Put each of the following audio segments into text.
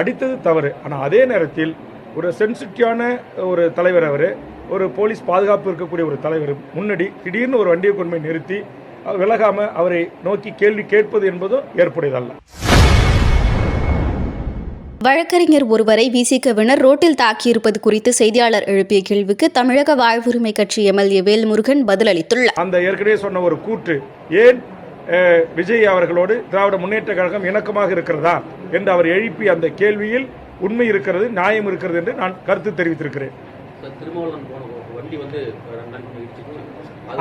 அடித்தது தவறு. ஆனால் அதே நேரத்தில் ஒரு சென்சிட்டிவான ஒரு தலைவர் அவர், ஒரு போலீஸ் பாதுகாப்பு இருக்கக்கூடிய ஒரு தலைவர் முன்னாடி திடீர்னு ஒரு வண்டியை கொண்டு போய் நிறுத்தி விலகாமல் அவரை நோக்கி கேள்வி கேட்பது என்பதும் ஏற்புடையதல்ல. வழக்கறிஞர் ஒருவரை விசிகவினர் ரோட்டில் தாக்கியிருப்பது குறித்து செய்தியாளர் எழுப்பிய கேள்விக்கு தமிழக வாழ்வுரிமை கட்சி எம்எல்ஏ வேல்முருகன் பதிலளித்துள்ளார். அந்த ஏற்கனவே சொன்ன ஒரு கூற்று ஏன் விஜய் அவர்களோடு திராவிட முன்னேற்ற கழகம் இணக்கமாக இருக்கிறதா என்று அவர் எழுப்பிய அந்த கேள்வியில் உண்மை இருக்கிறது, நியாயம் இருக்கிறது என்று நான் கருத்து தெரிவித்திருக்கிறேன்.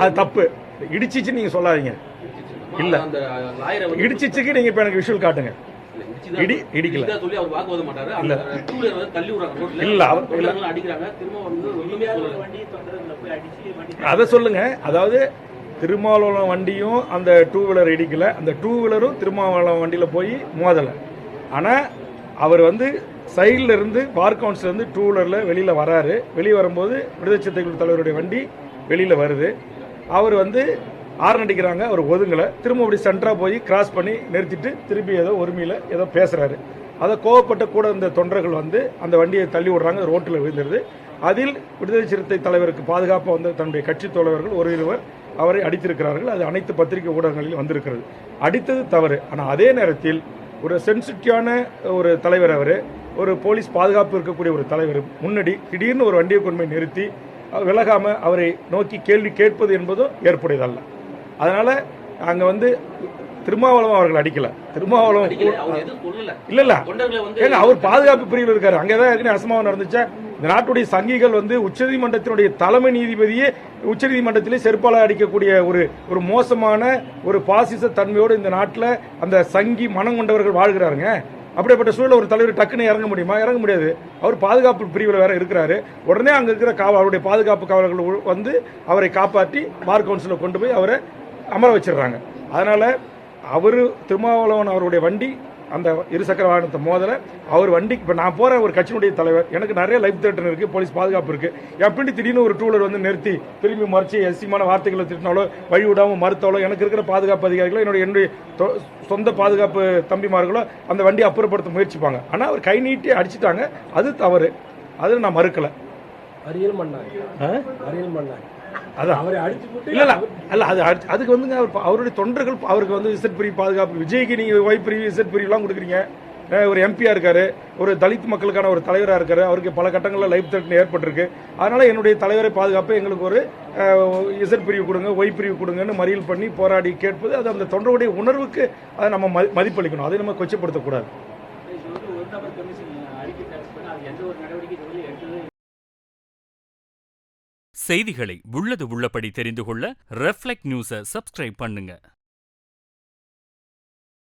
அது தப்பு. இடிச்சிச்சு நீங்க சொல்லாதீங்க. இல்ல, இடிச்சிச்சுக்கு நீங்க இப்ப எனக்கு விஷுவல் காட்டுங்க. இடிக்கல அத சொல்லுங்க. அதாவது திருமாவளவன் வண்டியும் அந்த டூ வீலர் இடிக்கல, அந்த டூ வீலரும் திருமாவளவன் வண்டியில போய் மோதல. ஆனா அவர் சைட்ல இருந்து பார் கவுன்சில இருந்து டூ வீலர்ல வெளியில வராரு. வெளியே வரும்போது விடுதலை சிறுத்தைகள் தலைவருடைய வண்டி வெளியில வருது. அவர் ஆர்ன் அடிக்கிறாங்க, அவர் ஒதுங்கலை. திரும்ப அப்படி சென்டரா போய் கிராஸ் பண்ணி நிறுத்திட்டு திருப்பி ஏதோ ஒருமையில் ஏதோ பேசுறாரு. அதை கோவப்பட்ட கூட இந்த தொண்டர்கள் அந்த வண்டியை தள்ளி விடுறாங்க, ரோட்டில் விழுந்துருது. அதில் விடுதலை சிறுத்தை தலைவருக்கு பாதுகாப்பாக தன்னுடைய கட்சி தோழர்கள் ஒரு இருவர் அவரை அடித்திருக்கிறார்கள். அது அனைத்து பத்திரிகை ஊடகங்களில் வந்திருக்கிறது. அடித்தது தவறு. ஆனால் அதே நேரத்தில் ஒரு சென்சிட்டிவான ஒரு தலைவர் அவர், ஒரு போலீஸ் பாதுகாப்பு இருக்கக்கூடிய ஒரு தலைவர் முன்னாடி திடீர்னு ஒரு வண்டியை கொண்டு போய் நிறுத்தி விலகாமல் அவரை நோக்கி கேள்வி கேட்பது என்பதும் ஏற்புடையதல்ல. அதனால அங்க திருமாவளவன் அவர்கள் அடிக்கல. திருமாவளவன் இல்ல ஏங்க, அவர் பாதுகாப்பு பிரிவில் இருக்காரு. அங்கதான் அசம்பாவம் நடந்துச்சா? இந்த நாட்டுடைய சங்கிகள் உச்சநீதிமன்றத்தினுடைய தலைமை நீதிபதியே உச்சநீதிமன்றத்திலே செருப்பால அடிக்கக்கூடிய ஒரு மோசமான ஒரு பாசிச தன்மையோடு இந்த நாட்டில் அந்த சங்கி மனம் கொண்டவர்கள் வாழ்கிறாருங்க. அப்படிப்பட்ட சூழல் ஒரு தலைவர் டக்குன்னு இறங்க முடியுமா? இறங்க முடியாது. அவர் பாதுகாப்பு பிரிவில் வேற இருக்கிறாரு. உடனே அங்க இருக்கிற அவருடைய பாதுகாப்பு காவலர்கள் அவரை காப்பாற்றி பார் கவுன்சில கொண்டு போய் அவரை அமர வச்சிடுறாங்க. அதனால அவரு திருமாவளவன் அவருடைய வண்டி அந்த இருசக்கர வாகனத்தை மோதல. அவர் வண்டிக்கு இப்ப நான் போற ஒரு கட்சியினுடைய தலைவர், எனக்கு நிறைய லைஃப் த்ரெட்டன் இருக்கு, போலீஸ் பாதுகாப்பு இருக்கு. எப்படி திடீர்னு ஒரு டூ வீலர் நிறுத்தி திரும்பி மறைச்சு எசிமான வார்த்தைகளை திட்டினாலோ வழி விடாம மறுத்தாலோ எனக்கு இருக்கிற பாதுகாப்பு அதிகாரிகளோ என்னுடைய சொந்த பாதுகாப்பு தம்பிமார்களோ அந்த வண்டியை அப்புறப்படுத்த முயற்சிப்பாங்க. ஆனா அவர் கை நீட்டி அடிச்சுட்டாங்க. அது தவறு. அது நான் மறுக்கல. அதுக்கு அவருடைய தொண்டர்கள் அவருக்கு இசட் பிரிவு பாதுகாப்பு, விஜய்க்கு நீங்க ஒய் பிரிவு இசட் பிரிவு எல்லாம் கொடுக்குறீங்க. ஒரு எம்பியா இருக்காரு, ஒரு தலித் மக்களுக்கான ஒரு தலைவராக இருக்காரு, அவருக்கு பல கட்டங்களில் லைஃப் த்ரெட் ஏற்பட்டிருக்கு. அதனால என்னுடைய தலைவரை பாதுகாப்பு எங்களுக்கு ஒரு இசட் பிரிவு கொடுங்க, ஒய் பிரிவு கொடுங்கன்னு மறியல் பண்ணி போராடி கேட்பது அது அந்த தொண்டருடைய உணர்வுக்கு அதை நம்ம மதிப்பளிக்கணும். அதை நம்ம கொச்சப்படுத்தக்கூடாது. செய்திகளை உள்ளது உள்ளபடி தெரிந்து கொள்ள ரெஃப்ளெக்ட் நியூஸை சப்ஸ்கிரைப் பண்ணுங்க.